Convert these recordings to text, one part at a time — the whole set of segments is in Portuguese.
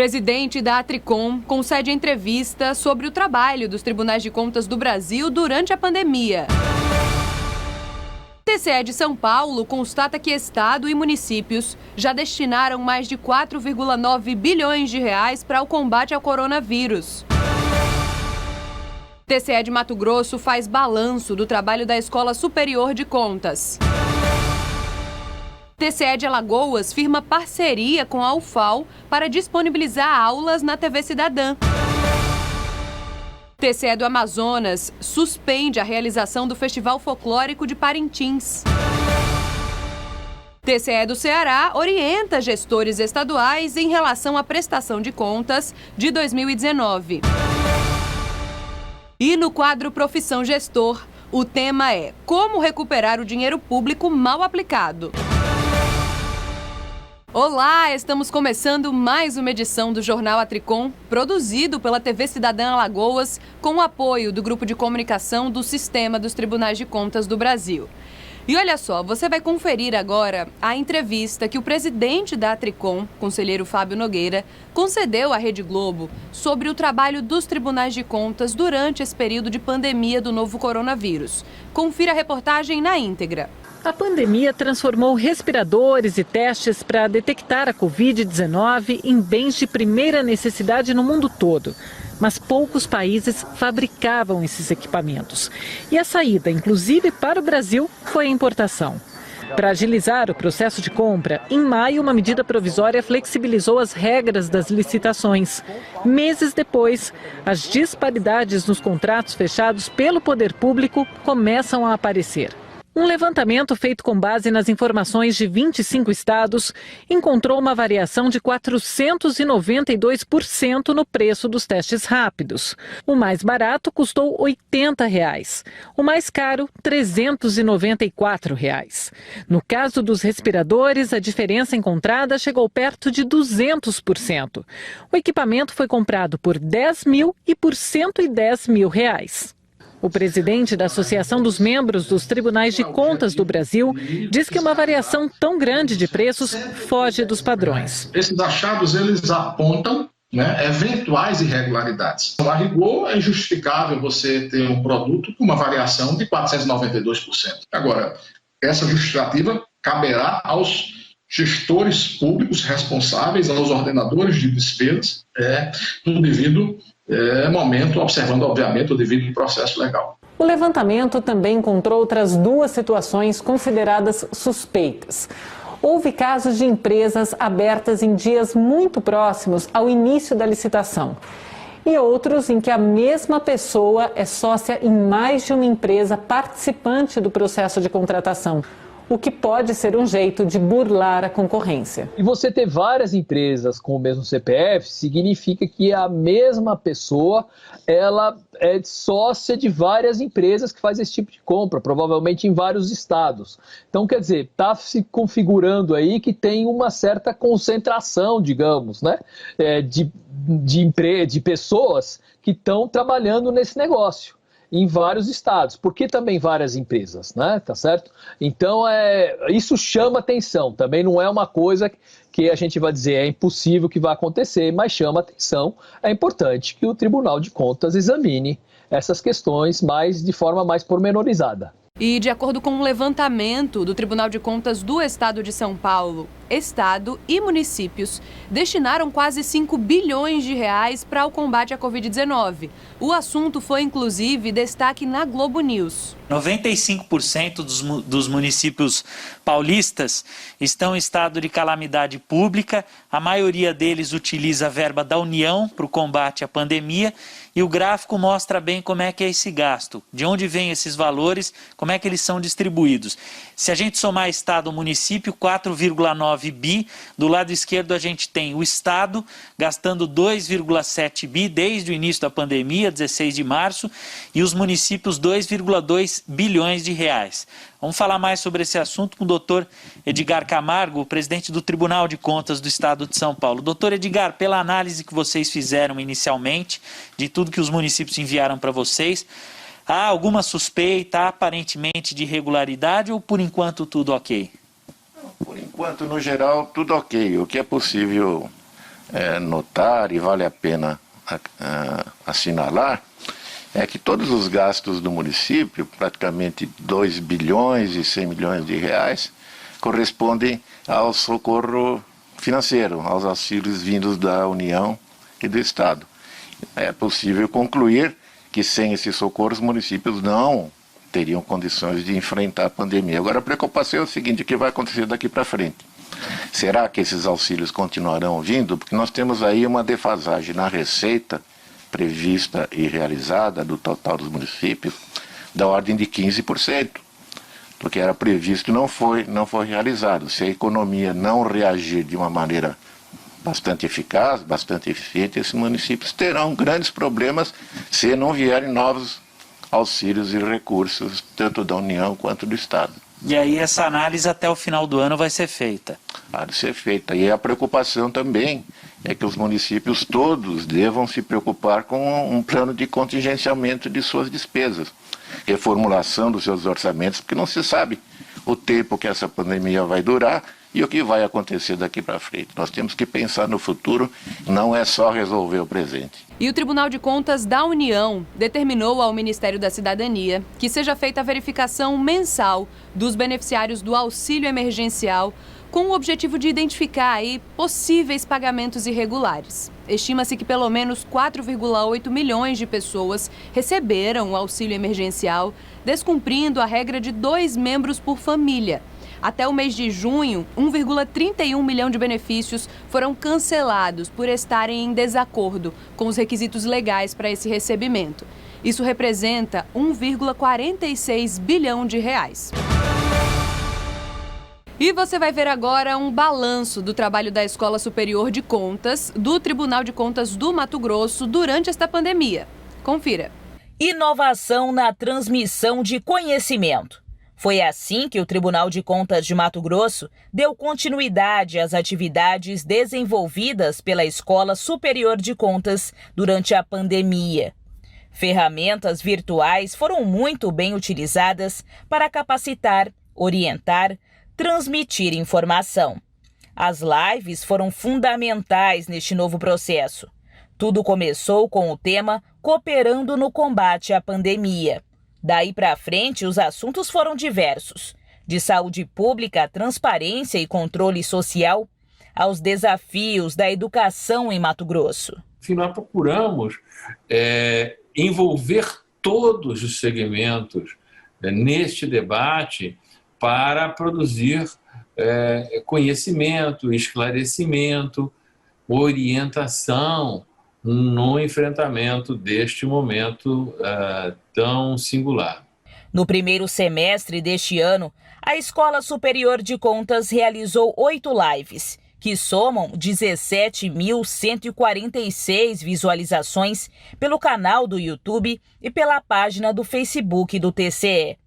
presidente da Atricom concede entrevista sobre o trabalho dos tribunais de contas do Brasil durante a pandemia. O TCE de São Paulo constata que Estado e municípios já destinaram mais de 4,9 bilhões de reais para o combate ao coronavírus. O TCE de Mato Grosso faz balanço do trabalho da Escola Superior de Contas. O TCE de Alagoas firma parceria com a UFAL para disponibilizar aulas na TV Cidadã. O TCE do Amazonas suspende a realização do Festival Folclórico de Parintins. O TCE do Ceará orienta gestores estaduais em relação à prestação de contas de 2019. E no quadro Profissão Gestor, o tema é como recuperar o dinheiro público mal aplicado. Olá, estamos começando mais uma edição do Jornal Atricom, produzido pela TV Cidadã Alagoas, com o apoio do Grupo de Comunicação do Sistema dos Tribunais de Contas do Brasil. E olha só, você vai conferir agora a entrevista que o presidente da Atricom, conselheiro Fábio Nogueira, concedeu à Rede Globo sobre o trabalho dos tribunais de contas durante esse período de pandemia do novo coronavírus. Confira a reportagem na íntegra. A pandemia transformou respiradores e testes para detectar a Covid-19 em bens de primeira necessidade no mundo todo. Mas poucos países fabricavam esses equipamentos. E a saída, inclusive para o Brasil, foi a importação. Para agilizar o processo de compra, em maio, uma medida provisória flexibilizou as regras das licitações. Meses depois, as disparidades nos contratos fechados pelo poder público começam a aparecer. Um levantamento feito com base nas informações de 25 estados encontrou uma variação de 492% no preço dos testes rápidos. O mais barato custou R$ 80, o mais caro R$ 394. No caso dos respiradores, a diferença encontrada chegou perto de 200%. O equipamento foi comprado por R$ 10 mil e por R$ 110 mil. O presidente da Associação dos Membros dos Tribunais de Contas do Brasil diz que uma variação tão grande de preços foge dos padrões. Esses achados, eles apontam eventuais irregularidades. A rigor, é justificável você ter um produto com uma variação de 492%. Agora, essa justificativa caberá aos gestores públicos responsáveis, aos ordenadores de despesas, no devido momento, observando, obviamente, o devido processo legal. O levantamento também encontrou outras duas situações consideradas suspeitas. Houve casos de empresas abertas em dias muito próximos ao início da licitação. E outros em que a mesma pessoa é sócia em mais de uma empresa participante do processo de contratação, o que pode ser um jeito de burlar a concorrência. E você ter várias empresas com o mesmo CPF significa que a mesma pessoa ela é sócia de várias empresas que faz esse tipo de compra, provavelmente em vários estados. Então, quer dizer, está se configurando aí que tem uma certa concentração, digamos, de pessoas que estão trabalhando nesse negócio em vários estados, porque também várias empresas, tá certo? Então, isso chama atenção, também não é uma coisa que a gente vai dizer é impossível que vai acontecer, mas chama atenção, é importante que o Tribunal de Contas examine essas questões de forma mais pormenorizada. E de acordo com um levantamento do Tribunal de Contas do Estado de São Paulo, Estado e municípios destinaram quase 5 bilhões de reais para o combate à Covid-19. O assunto foi, inclusive, destaque na Globo News. 95% dos municípios paulistas estão em estado de calamidade pública. A maioria deles utiliza a verba da União para o combate à pandemia. E o gráfico mostra bem como é que é esse gasto, de onde vêm esses valores, como é que eles são distribuídos. Se a gente somar Estado e município, 4,9 bi. Do lado esquerdo a gente tem o Estado gastando 2,7 bi desde o início da pandemia, 16 de março, e os municípios 2,2 bilhões de reais. Vamos falar mais sobre esse assunto com o doutor Edgar Camargo, presidente do Tribunal de Contas do Estado de São Paulo. Doutor Edgar, pela análise que vocês fizeram inicialmente, de tudo que os municípios enviaram para vocês, há alguma suspeita, aparentemente, de irregularidade ou por enquanto tudo ok? Por enquanto, no geral, tudo ok. O que é possível notar e vale a pena assinalar é que todos os gastos do município, praticamente 2 bilhões e 100 milhões de reais, correspondem ao socorro financeiro, aos auxílios vindos da União e do Estado. É possível concluir que sem esse socorro os municípios não teriam condições de enfrentar a pandemia. Agora a preocupação é o seguinte: o que vai acontecer daqui para frente? Será que esses auxílios continuarão vindo? Porque nós temos aí uma defasagem na receita prevista e realizada do total dos municípios da ordem de 15%. Do que era previsto não foi realizado. Se a economia não reagir de uma maneira bastante eficaz, bastante eficiente, esses municípios terão grandes problemas se não vierem novos auxílios e recursos, tanto da União quanto do Estado. E aí essa análise até o final do ano vai ser feita? Vai ser feita. E a preocupação também é que os municípios todos devam se preocupar com um plano de contingenciamento de suas despesas, reformulação dos seus orçamentos, porque não se sabe o tempo que essa pandemia vai durar e o que vai acontecer daqui para frente. Nós temos que pensar no futuro, não é só resolver o presente. E o Tribunal de Contas da União determinou ao Ministério da Cidadania que seja feita a verificação mensal dos beneficiários do auxílio emergencial, com o objetivo de identificar aí possíveis pagamentos irregulares. Estima-se que pelo menos 4,8 milhões de pessoas receberam o auxílio emergencial, descumprindo a regra de 2 membros por família. Até o mês de junho, 1,31 milhão de benefícios foram cancelados por estarem em desacordo com os requisitos legais para esse recebimento. Isso representa 1,46 bilhão de reais. E você vai ver agora um balanço do trabalho da Escola Superior de Contas do Tribunal de Contas do Mato Grosso durante esta pandemia. Confira. Inovação na transmissão de conhecimento. Foi assim que o Tribunal de Contas de Mato Grosso deu continuidade às atividades desenvolvidas pela Escola Superior de Contas durante a pandemia. Ferramentas virtuais foram muito bem utilizadas para capacitar, orientar, transmitir informação. As lives foram fundamentais neste novo processo. Tudo começou com o tema Cooperando no Combate à Pandemia. Daí para frente, os assuntos foram diversos, de saúde pública, transparência e controle social, aos desafios da educação em Mato Grosso. Enfim, nós procuramos envolver todos os segmentos neste debate para produzir conhecimento, esclarecimento, orientação no enfrentamento deste momento tão singular. No primeiro semestre deste ano, a Escola Superior de Contas realizou 8 lives, que somam 17.146 visualizações pelo canal do YouTube e pela página do Facebook do TCE.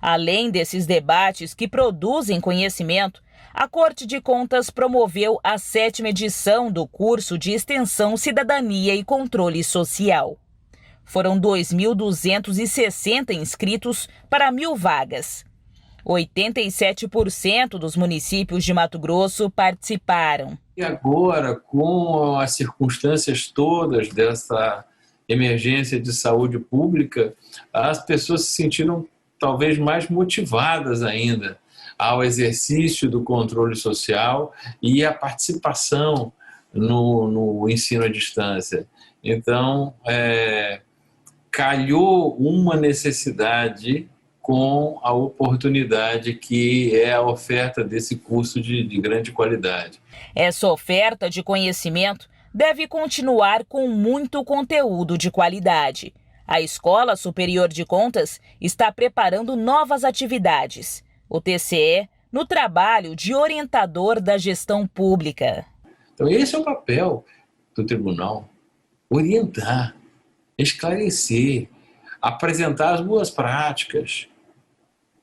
Além desses debates que produzem conhecimento, a Corte de Contas promoveu a 7ª edição do curso de Extensão Cidadania e Controle Social. Foram 2.260 inscritos para 1.000 vagas. 87% dos municípios de Mato Grosso participaram. E agora, com as circunstâncias todas dessa emergência de saúde pública, as pessoas se sentiram talvez mais motivadas ainda ao exercício do controle social e à participação no ensino à distância. Então, calhou uma necessidade com a oportunidade que é a oferta desse curso de grande qualidade. Essa oferta de conhecimento deve continuar com muito conteúdo de qualidade. A Escola Superior de Contas está preparando novas atividades. O TCE no trabalho de orientador da gestão pública. Então esse é o papel do tribunal: orientar, esclarecer, apresentar as boas práticas,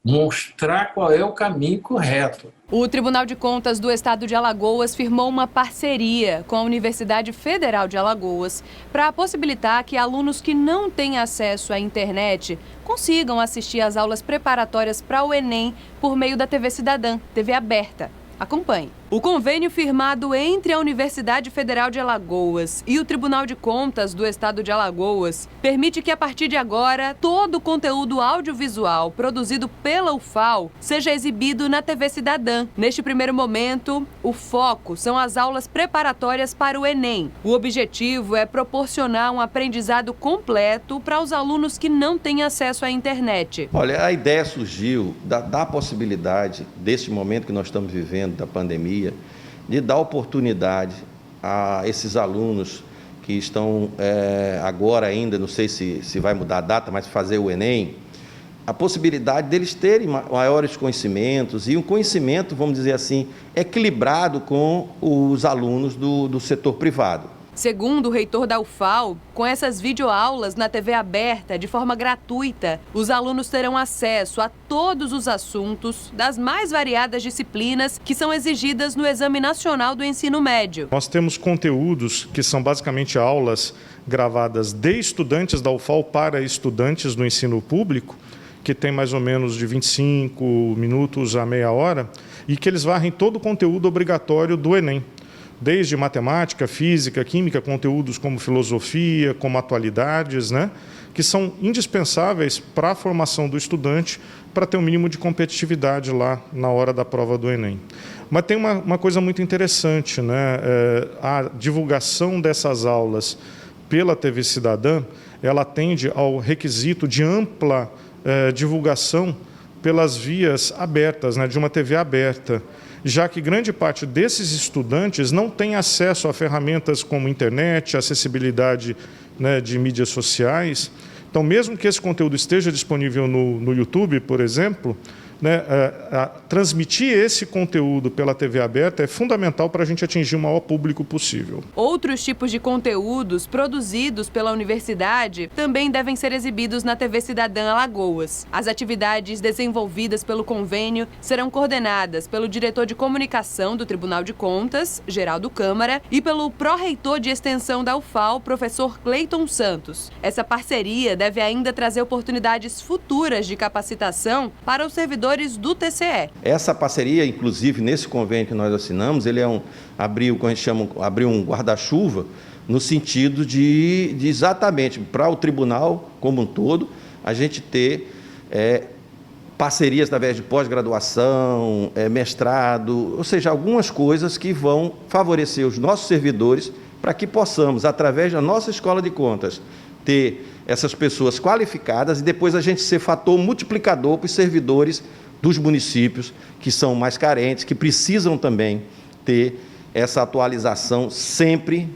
mostrar qual é o caminho correto. O Tribunal de Contas do Estado de Alagoas firmou uma parceria com a Universidade Federal de Alagoas para possibilitar que alunos que não têm acesso à internet consigam assistir às aulas preparatórias para o Enem por meio da TV Cidadã, TV aberta. Acompanhe. O convênio firmado entre a Universidade Federal de Alagoas e o Tribunal de Contas do Estado de Alagoas permite que, a partir de agora, todo o conteúdo audiovisual produzido pela UFAL seja exibido na TV Cidadã. Neste primeiro momento, o foco são as aulas preparatórias para o Enem. O objetivo é proporcionar um aprendizado completo para os alunos que não têm acesso à internet. Olha, a ideia surgiu da possibilidade, desse momento que nós estamos vivendo, da pandemia, de dar oportunidade a esses alunos que estão agora ainda, não sei se vai mudar a data, mas fazer o Enem, a possibilidade deles terem maiores conhecimentos e um conhecimento, vamos dizer assim, equilibrado com os alunos do setor privado. Segundo o reitor da UFAL, com essas videoaulas na TV aberta de forma gratuita, os alunos terão acesso a todos os assuntos das mais variadas disciplinas que são exigidas no Exame Nacional do Ensino Médio. Nós temos conteúdos que são basicamente aulas gravadas de estudantes da UFAL para estudantes do ensino público, que tem mais ou menos de 25 minutos a meia hora, e que eles varrem todo o conteúdo obrigatório do Enem. Desde matemática, física, química, conteúdos como filosofia, como atualidades, que são indispensáveis para a formação do estudante para ter um mínimo de competitividade lá na hora da prova do Enem. Mas tem uma coisa muito interessante, a divulgação dessas aulas pela TV Cidadã, ela atende ao requisito de ampla divulgação pelas vias abertas, de uma TV aberta, já que grande parte desses estudantes não tem acesso a ferramentas como internet, acessibilidade de mídias sociais. Então, mesmo que esse conteúdo esteja disponível no YouTube, por exemplo, transmitir esse conteúdo pela TV aberta é fundamental para a gente atingir o maior público possível. Outros tipos de conteúdos produzidos pela universidade também devem ser exibidos na TV Cidadã Alagoas. As atividades desenvolvidas pelo convênio serão coordenadas pelo diretor de comunicação do Tribunal de Contas, Geraldo Câmara, e pelo pró-reitor de extensão da UFAL, professor Cleiton Santos. Essa parceria deve ainda trazer oportunidades futuras de capacitação para os servidores do TCE. Essa parceria, inclusive, nesse convênio que nós assinamos, ele abriu um guarda-chuva no sentido de exatamente para o tribunal como um todo, a gente ter parcerias através de pós-graduação, mestrado, ou seja, algumas coisas que vão favorecer os nossos servidores para que possamos, através da nossa escola de contas, ter essas pessoas qualificadas e depois a gente ser fator multiplicador para os servidores dos municípios que são mais carentes, que precisam também ter essa atualização sempre,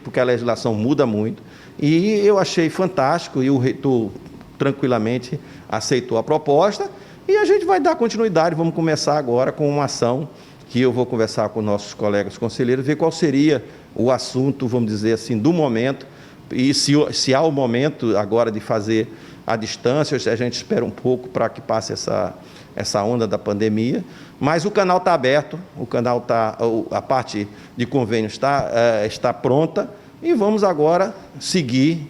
porque a legislação muda muito. E eu achei fantástico e o reitor tranquilamente aceitou a proposta e a gente vai dar continuidade. Vamos começar agora com uma ação que eu vou conversar com nossos colegas conselheiros, ver qual seria o assunto, vamos dizer assim, do momento. E se há o momento agora de fazer à distância, a gente espera um pouco para que passe essa onda da pandemia, mas o canal está aberto, a parte de convênio está pronta e vamos agora seguir,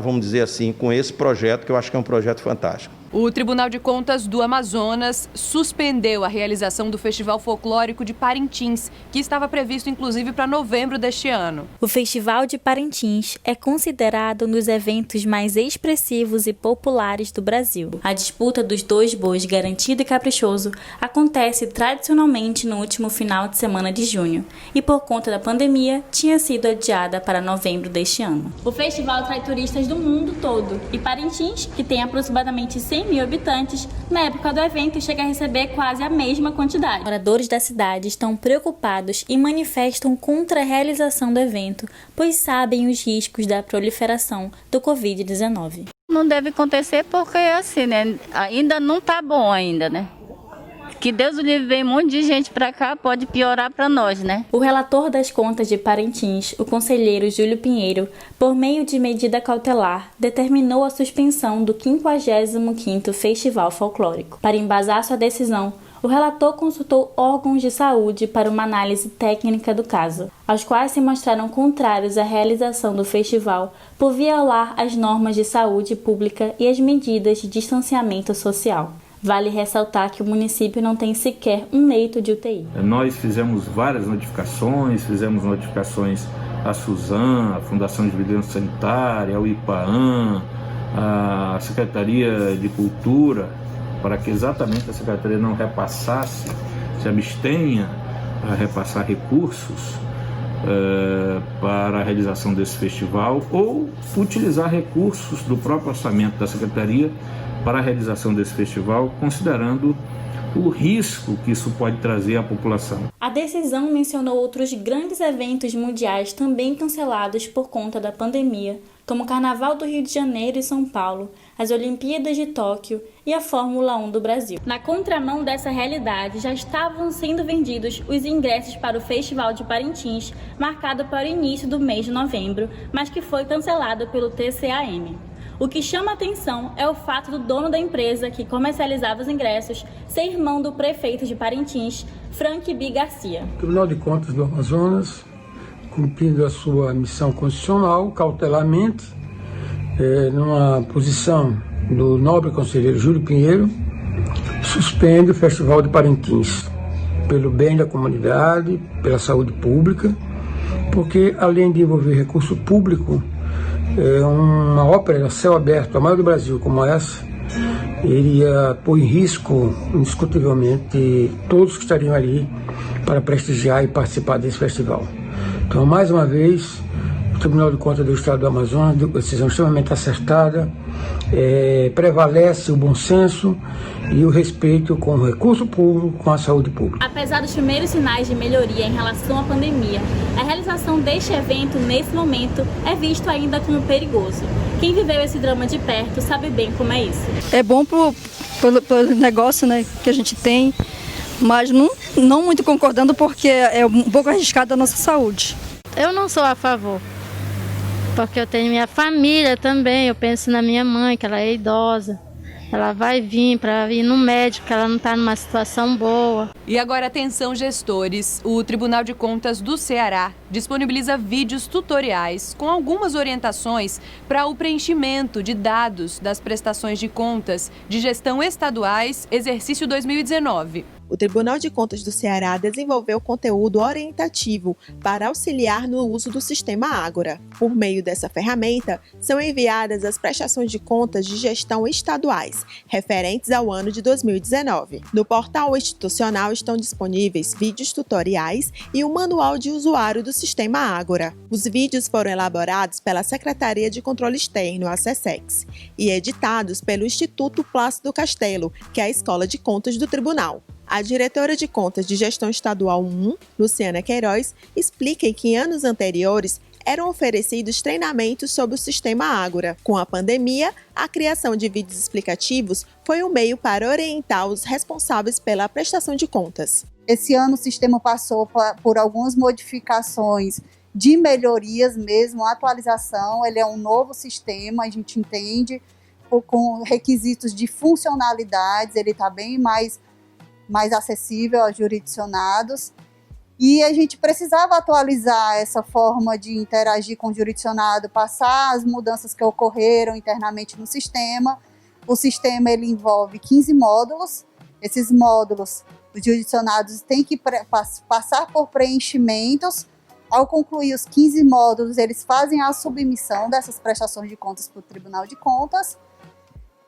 vamos dizer assim, com esse projeto, que eu acho que é um projeto fantástico. O Tribunal de Contas do Amazonas suspendeu a realização do Festival Folclórico de Parintins, que estava previsto inclusive para novembro deste ano. O Festival de Parintins é considerado um dos eventos mais expressivos e populares do Brasil. A disputa dos dois bois, Garantido e Caprichoso, acontece tradicionalmente no último final de semana de junho e, por conta da pandemia, tinha sido adiada para novembro deste ano. O festival atrai turistas do mundo todo e Parintins, que tem aproximadamente 100 mil habitantes, na época do evento chega a receber quase a mesma quantidade. Moradores da cidade estão preocupados e manifestam contra a realização do evento, pois sabem os riscos da proliferação do Covid-19. Não deve acontecer porque assim, ainda não está bom ainda, Que Deus o livre, vem um monte de gente para cá, pode piorar para nós, O relator das contas de Parintins, o conselheiro Júlio Pinheiro, por meio de medida cautelar, determinou a suspensão do 55º Festival Folclórico. Para embasar sua decisão, o relator consultou órgãos de saúde para uma análise técnica do caso, aos quais se mostraram contrários à realização do festival por violar as normas de saúde pública e as medidas de distanciamento social. Vale ressaltar que o município não tem sequer um leito de UTI. Nós fizemos várias notificações, à SUSAM, a Fundação de Vigilância Sanitária, ao IPAAN, a Secretaria de Cultura, para que exatamente a Secretaria não repassasse, se abstenha a repassar recursos para a realização desse festival ou utilizar recursos do próprio orçamento da Secretaria para a realização desse festival, considerando o risco que isso pode trazer à população. A decisão mencionou outros grandes eventos mundiais também cancelados por conta da pandemia, como o Carnaval do Rio de Janeiro e São Paulo, as Olimpíadas de Tóquio e a Fórmula 1 do Brasil. Na contramão dessa realidade, já estavam sendo vendidos os ingressos para o Festival de Parintins, marcado para o início do mês de novembro, mas que foi cancelado pelo TCAM. O que chama atenção é o fato do dono da empresa que comercializava os ingressos ser irmão do prefeito de Parintins, Frank B. Garcia. O Tribunal de Contas do Amazonas, cumprindo a sua missão constitucional, cautelarmente, numa posição do nobre conselheiro Júlio Pinheiro, suspende o Festival de Parintins, pelo bem da comunidade, pela saúde pública, porque além de envolver recurso público, uma ópera a céu aberto, a maior do Brasil como essa, iria pôr em risco, indiscutivelmente, todos que estariam ali para prestigiar e participar desse festival. Então, mais uma vez, o Tribunal de Contas do Estado do Amazonas deu uma decisão extremamente acertada, prevalece o bom senso e o respeito com o recurso público, com a saúde pública. Apesar dos primeiros sinais de melhoria em relação à pandemia, a realização deste evento, nesse momento, é visto ainda como perigoso. Quem viveu esse drama de perto sabe bem como é isso. É bom pelo negócio, né, que a gente tem, mas não muito concordando porque é um pouco arriscado a nossa saúde. Eu não sou a favor, porque eu tenho minha família também, eu penso na minha mãe, que ela é idosa. Ela vai vir para ir no médico, que ela não está numa situação boa. E agora, atenção, gestores. O Tribunal de Contas do Ceará disponibiliza vídeos tutoriais com algumas orientações para o preenchimento de dados das prestações de contas de gestão estaduais, exercício 2019. O Tribunal de Contas do Ceará desenvolveu conteúdo orientativo para auxiliar no uso do sistema Ágora. Por meio dessa ferramenta, são enviadas as prestações de contas de gestão estaduais, referentes ao ano de 2019. No portal institucional estão disponíveis vídeos tutoriais e um manual de usuário do sistema Ágora. Os vídeos foram elaborados pela Secretaria de Controle Externo, a SECEX, e editados pelo Instituto Plácido Castelo, que é a Escola de Contas do Tribunal. A diretora de Contas de Gestão Estadual 1, Luciana Queiroz, explica que em anos anteriores eram oferecidos treinamentos sobre o sistema Ágora. Com a pandemia, a criação de vídeos explicativos foi um meio para orientar os responsáveis pela prestação de contas. Esse ano o sistema passou por algumas modificações de melhorias mesmo, atualização. Ele é um novo sistema, a gente entende, com requisitos de funcionalidades, ele está bem mais acessível aos jurisdicionados, e a gente precisava atualizar essa forma de interagir com o jurisdicionado, passar as mudanças que ocorreram internamente no sistema. O sistema ele envolve 15 módulos, esses módulos os jurisdicionados têm que passar por preenchimentos. Ao concluir os 15 módulos, eles fazem a submissão dessas prestações de contas para o Tribunal de Contas.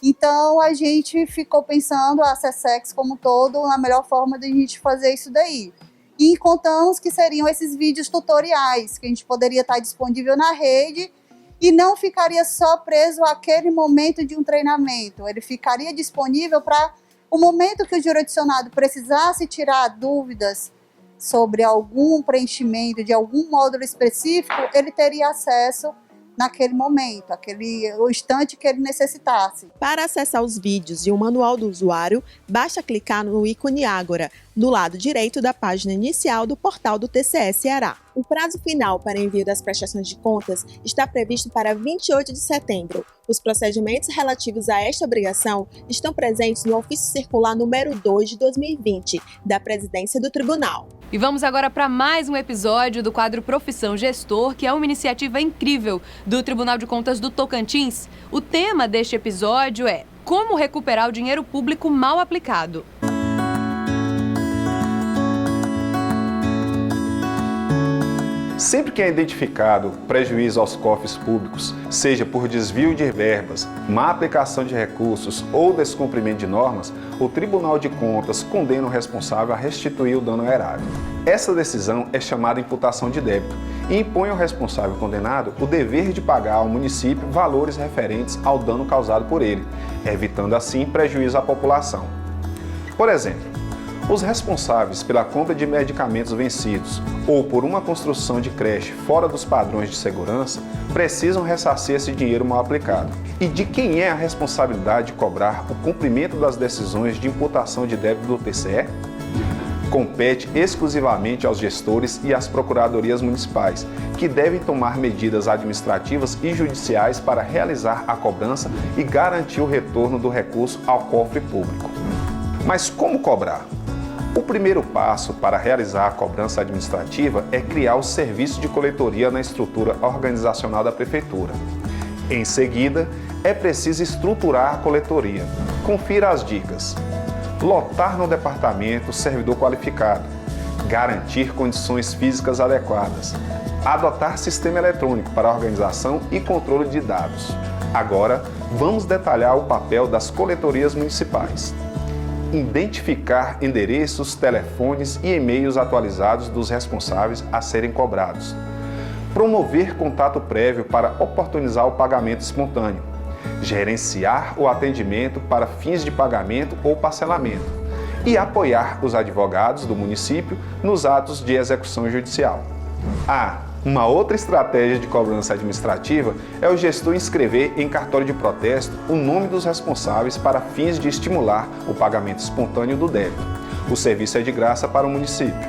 Então, a gente ficou pensando, a SECEX como um todo, na melhor forma de a gente fazer isso daí. E contamos que seriam esses vídeos tutoriais, que a gente poderia estar disponível na rede e não ficaria só preso àquele momento de um treinamento. Ele ficaria disponível para o momento que o jurisdicionado precisasse tirar dúvidas sobre algum preenchimento de algum módulo específico, ele teria acesso naquele momento, o instante que ele necessitasse. Para acessar os vídeos e o manual do usuário, basta clicar no ícone Ágora, no lado direito da página inicial do portal do TCE Ceará. O prazo final para envio das prestações de contas está previsto para 28 de setembro. Os procedimentos relativos a esta obrigação estão presentes no Ofício Circular número 2 de 2020, da Presidência do Tribunal. E vamos agora para mais um episódio do quadro Profissão Gestor, que é uma iniciativa incrível do Tribunal de Contas do Tocantins. O tema deste episódio é como recuperar o dinheiro público mal aplicado. Sempre que é identificado prejuízo aos cofres públicos, seja por desvio de verbas, má aplicação de recursos ou descumprimento de normas, o Tribunal de Contas condena o responsável a restituir o dano erário. Essa decisão é chamada imputação de débito e impõe ao responsável condenado o dever de pagar ao município valores referentes ao dano causado por ele, evitando assim prejuízo à população. Por exemplo, os responsáveis pela compra de medicamentos vencidos ou por uma construção de creche fora dos padrões de segurança precisam ressarcir esse dinheiro mal aplicado. E de quem é a responsabilidade de cobrar o cumprimento das decisões de imputação de débito do TCE? Compete exclusivamente aos gestores e às procuradorias municipais, que devem tomar medidas administrativas e judiciais para realizar a cobrança e garantir o retorno do recurso ao cofre público. Mas como cobrar? O primeiro passo para realizar a cobrança administrativa é criar o serviço de coletoria na estrutura organizacional da Prefeitura. Em seguida, é preciso estruturar a coletoria. Confira as dicas. Lotar no departamento servidor qualificado. Garantir condições físicas adequadas. Adotar sistema eletrônico para organização e controle de dados. Agora, vamos detalhar o papel das coletorias municipais. Identificar endereços, telefones e e-mails atualizados dos responsáveis a serem cobrados. Promover contato prévio para oportunizar o pagamento espontâneo. Gerenciar o atendimento para fins de pagamento ou parcelamento. E apoiar os advogados do município nos atos de execução judicial. Uma outra estratégia de cobrança administrativa é o gestor inscrever em cartório de protesto o nome dos responsáveis para fins de estimular o pagamento espontâneo do débito. O serviço é de graça para o município.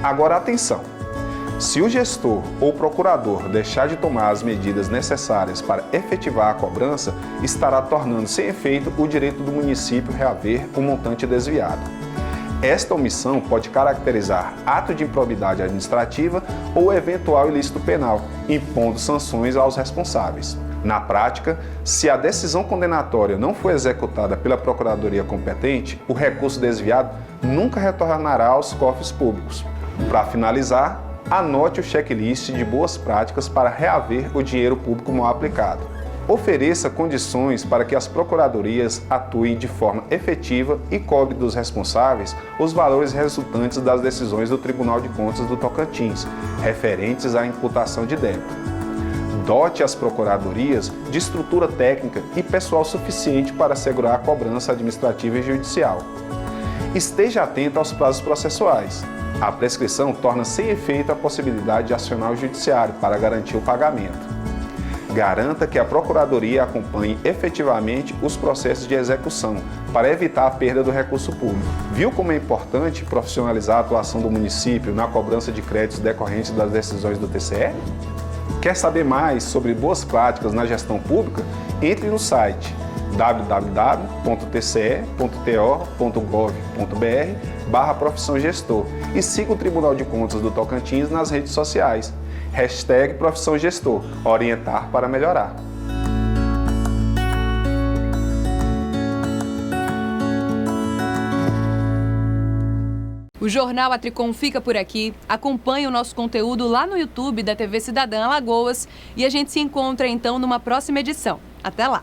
Agora, atenção! Se o gestor ou procurador deixar de tomar as medidas necessárias para efetivar a cobrança, estará tornando sem efeito o direito do município reaver o montante desviado. Esta omissão pode caracterizar ato de improbidade administrativa ou eventual ilícito penal, impondo sanções aos responsáveis. Na prática, se a decisão condenatória não for executada pela Procuradoria competente, o recurso desviado nunca retornará aos cofres públicos. Para finalizar, anote o checklist de boas práticas para reaver o dinheiro público mal aplicado. Ofereça condições para que as procuradorias atuem de forma efetiva e cobre dos responsáveis os valores resultantes das decisões do Tribunal de Contas do Tocantins, referentes à imputação de débito. Dote as procuradorias de estrutura técnica e pessoal suficiente para assegurar a cobrança administrativa e judicial. Esteja atento aos prazos processuais. A prescrição torna sem efeito a possibilidade de acionar o judiciário para garantir o pagamento. Garanta que a Procuradoria acompanhe efetivamente os processos de execução, para evitar a perda do recurso público. Viu como é importante profissionalizar a atuação do município na cobrança de créditos decorrentes das decisões do TCE? Quer saber mais sobre boas práticas na gestão pública? Entre no site www.tce.to.gov.br/profissão gestor e siga o Tribunal de Contas do Tocantins nas redes sociais. #Profissão Gestor, orientar para melhorar. O Jornal Atricom fica por aqui. Acompanhe o nosso conteúdo lá no YouTube da TV Cidadã Alagoas e a gente se encontra então numa próxima edição. Até lá!